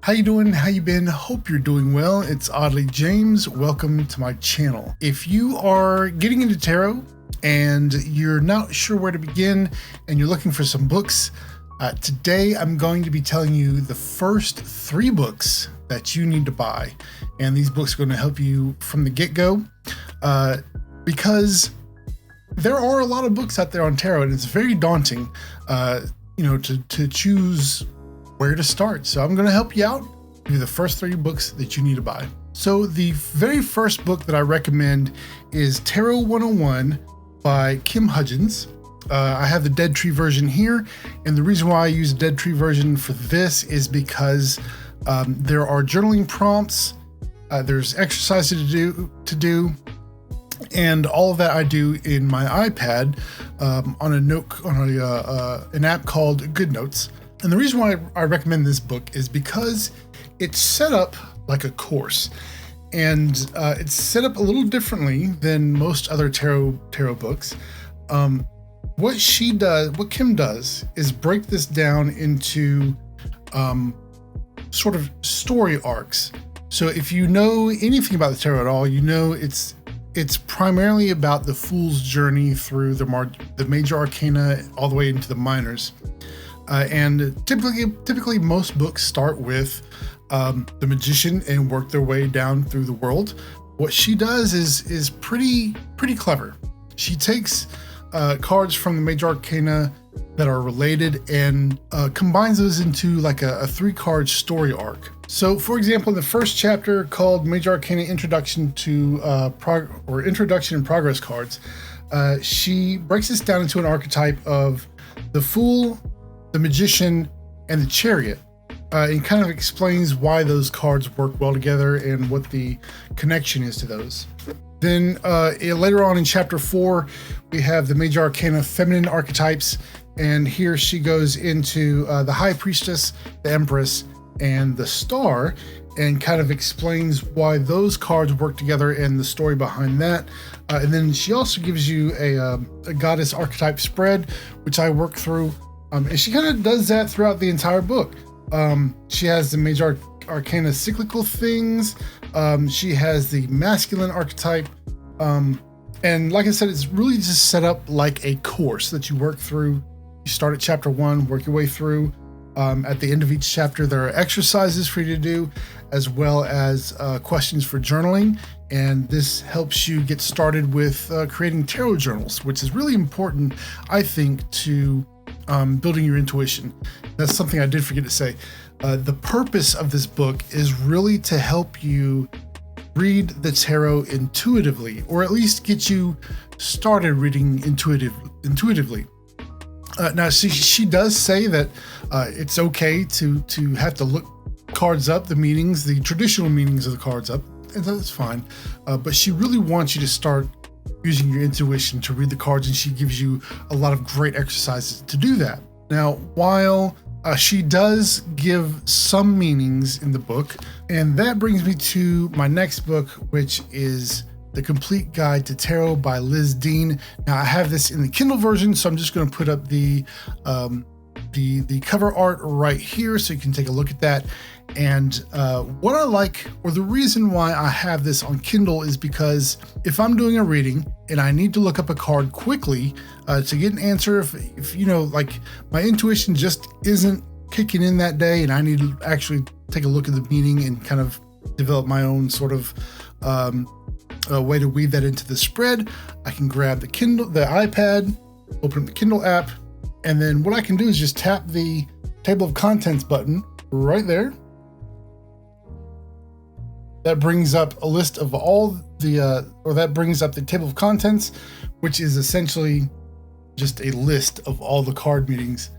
How you doing? How you been? Hope you're doing well. It's Oddly James. Welcome to my channel. If you are getting into tarot and you're not sure where to begin and you're looking for some books, today I'm going to be telling you the first 3 books that you need to buy. And these books are going to help you from the get-go because there are a lot of books out there on tarot and it's very daunting, to choose where to start. So I'm going to help you out, give you the first 3 books that you need to buy. So the very first book that I recommend is Tarot 101 by Kim Hudgens. I have the Dead Tree version here, and the reason why I use the Dead Tree version for this is because there are journaling prompts, there's exercises to do, and all of that I do in my iPad on an app called Good Notes. And the reason why I recommend this book is because it's set up like a course, and it's set up a little differently than most other tarot books. What Kim does is break this down into sort of story arcs. So if you know anything about the tarot at all, you know it's primarily about the Fool's journey through the major arcana all the way into the minors. And typically most books start with the magician and work their way down through the world. What she does is pretty clever. She takes cards from the major arcana that are related and combines those into like a 3-card story arc. So for example, in the first chapter called Major Arcana Introduction to Introduction and Progress cards, she breaks this down into an archetype of the Fool, the Magician, and the Chariot, and kind of explains why those cards work well together and what the connection is to those. Then later on in chapter 4, we have the Major Arcana Feminine archetypes, and here she goes into the High Priestess, the Empress, and the Star, and kind of explains why those cards work together and the story behind that. And then she also gives you a Goddess archetype spread, which I work through. And she kind of does that throughout the entire book. She has the Major Arcana cyclical things. She has the masculine archetype. And like I said, it's really just set up like a course that you work through. You start at chapter 1, work your way through. At the end of each chapter, there are exercises for you to do, as well as questions for journaling. And this helps you get started with creating tarot journals, which is really important, I think, to building your intuition. That's something I did forget to say. The purpose of this book is really to help you read the tarot intuitively, or at least get you started reading intuitively. Now, she does say that it's okay to have to look cards up, the traditional meanings of the cards up, and that's fine. But she really wants you to start using your intuition to read the cards, and she gives you a lot of great exercises to do that. Now, while she does give some meanings in the book, and that brings me to my next book, which is The Complete Guide to Tarot by Liz Dean. Now, I have this in the Kindle version, so I'm just going to put up the cover art right here so you can take a look at that. And what I like, or the reason why I have this on Kindle, is because if I'm doing a reading and I need to look up a card quickly to get an answer, if like my intuition just isn't kicking in that day and I need to actually take a look at the meaning and kind of develop my own sort of a way to weave that into the spread, I can grab the iPad, open up the Kindle app, and then what I can do is just tap the table of contents button right there. That brings up a list of that brings up the table of contents, which is essentially just a list of all the card meanings.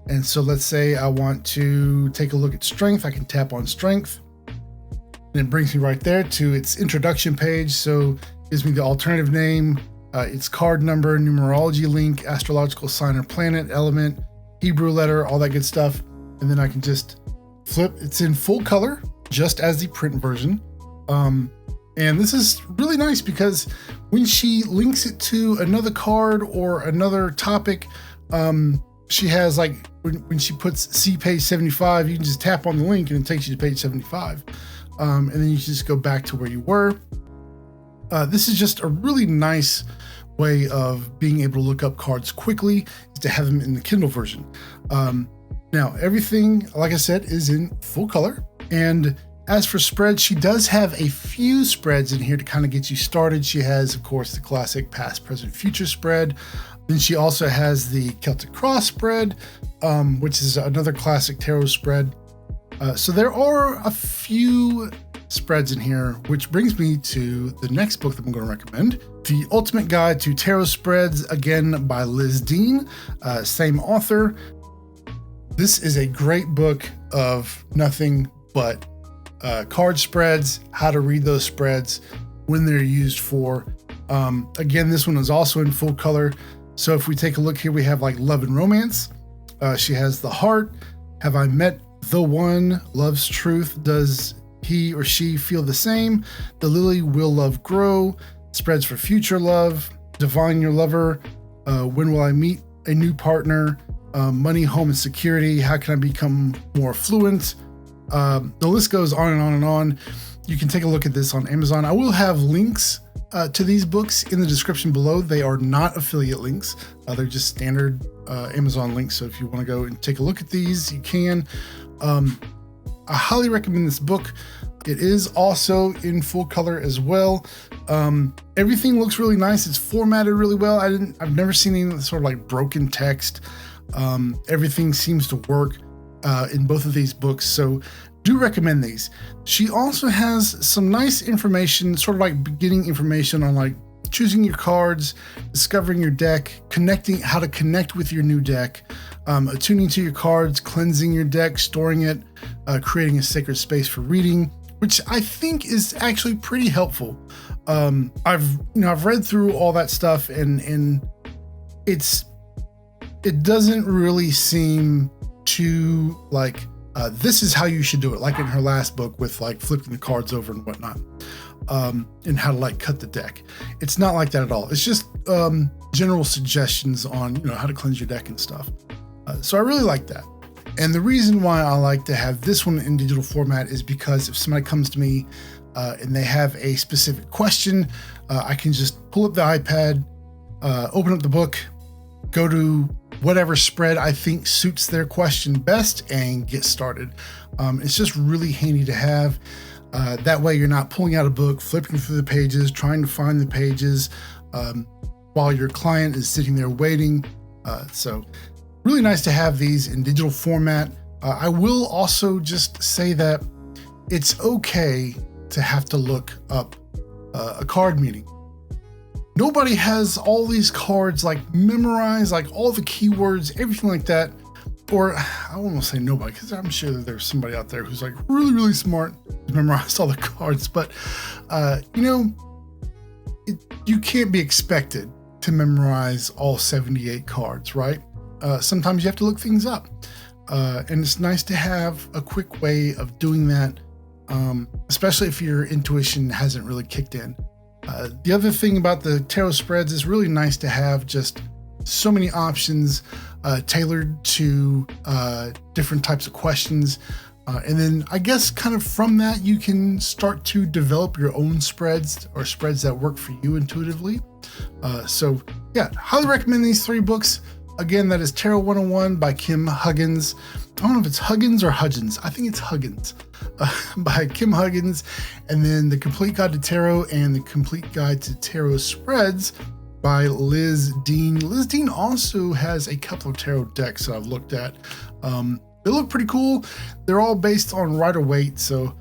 And so let's say I want to take a look at strength. I can tap on strength. And it brings me right there to its introduction page. So it gives me the alternative name, its card number, numerology link, astrological sign or planet, element, Hebrew letter, all that good stuff. And then I can just flip. It's in full color, just as the print version. And this is really nice because when she links it to another card or another topic, she has, like, when she puts see page 75, you can just tap on the link and it takes you to page 75. And then you just go back to where you were. This is just a really nice way of being able to look up cards quickly, is to have them in the Kindle version. Now, everything, like I said, is in full color. And as for spreads, she does have a few spreads in here to kind of get you started. She has, of course, the classic past, present, future spread. Then she also has the Celtic Cross spread, which is another classic tarot spread. So there are a few spreads in here, which brings me to the next book that I'm going to recommend. The Ultimate Guide to Tarot Spreads, again by Liz Dean, same author. This is a great book of nothing but card spreads, how to read those spreads, when they're used for. Again, this one is also in full color. So if we take a look here, we have like love and romance. She has the heart. Have I met the one? Love's truth. Does he or she feel the same? The lily, will love grow? Spreads for future love. Divine your lover. When will I meet a new partner? Money, home, and security. How can I become more fluent? The list goes on and on and on. You can take a look at this on Amazon. I will have links to these books in the description below. They are not affiliate links. They're just standard Amazon links. So if you want to go and take a look at these, you can. I highly recommend this book. It is also in full color as well. Everything looks really nice. It's formatted really well. I've never seen any sort of like broken text. Everything seems to work in both of these books. So do recommend these. She also has some nice information, sort of like beginning information on like choosing your cards, discovering your deck, how to connect with your new deck, attuning to your cards, cleansing your deck, storing it, creating a sacred space for reading, which I think is actually pretty helpful. I've read through all that stuff and it doesn't really seem too like this is how you should do it, like in her last book with like flipping the cards over and whatnot, and how to like cut the deck. It's not like that at all. It's just general suggestions on how to cleanse your deck and stuff. So I really like that. And the reason why I like to have this one in digital format is because if somebody comes to me and they have a specific question, I can just pull up the iPad, open up the book, go to whatever spread I think suits their question best and get started. It's just really handy to have. That way you're not pulling out a book, flipping through the pages, trying to find the pages while your client is sitting there waiting. So really nice to have these in digital format. I will also just say that it's okay to have to look up a card meaning. Nobody has all these cards like memorized, like all the keywords, everything like that. Or I won't say nobody, because I'm sure that there's somebody out there who's like really, really smart, who's memorized all the cards. But, you can't be expected to memorize all 78 cards, right? Sometimes you have to look things up. And it's nice to have a quick way of doing that, especially if your intuition hasn't really kicked in. The other thing about the tarot spreads is really nice to have just so many options tailored to different types of questions. And then I guess kind of from that, you can start to develop your own spreads or spreads that work for you intuitively. So yeah, highly recommend these 3 books. Again, that is Tarot 101 by Kim Huggins. I don't know if it's Huggins or Hudgens. I think it's Huggins by Kim Huggins. And then The Complete Guide to Tarot and The Complete Guide to Tarot Spreads by Liz Dean. Liz Dean also has a couple of tarot decks that I've looked at. They look pretty cool. They're all based on Rider-Waite. So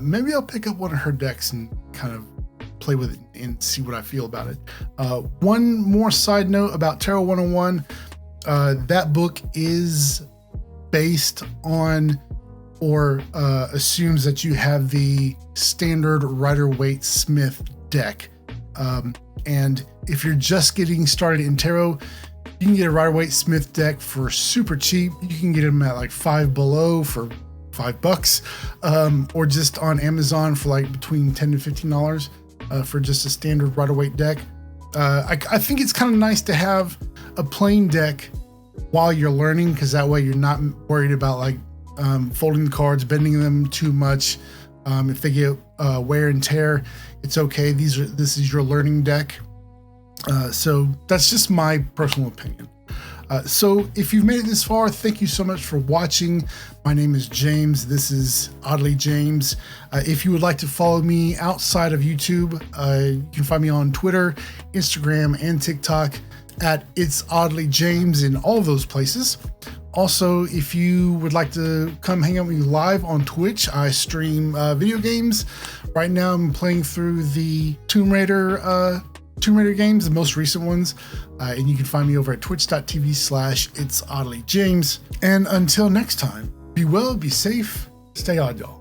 maybe I'll pick up one of her decks and kind of play with it and see what I feel about it. One more side note about Tarot 101. That book is based on or assumes that you have the standard Rider-Waite Smith deck. And if you're just getting started in tarot, you can get a Rider-Waite Smith deck for super cheap. You can get them at like Five Below for $5, or just on Amazon for like between $10 to $15 for just a standard Rider-Waite deck. I think it's kind of nice to have a plain deck while you're learning, because that way you're not worried about like folding the cards, bending them too much. If they get wear and tear, it's okay. This is your learning deck. So that's just my personal opinion. So if you've made it this far, thank you so much for watching. My name is James. This is Oddly James. If you would like to follow me outside of YouTube, you can find me on Twitter, Instagram, and TikTok at It's Oddly James in all of those places. Also, if you would like to come hang out with me live on Twitch, I stream video games. Right now I'm playing through the Tomb Raider games, the most recent ones, and you can find me over at twitch.tv/It's Oddly James. And until next time, be well, be safe, stay odd, y'all.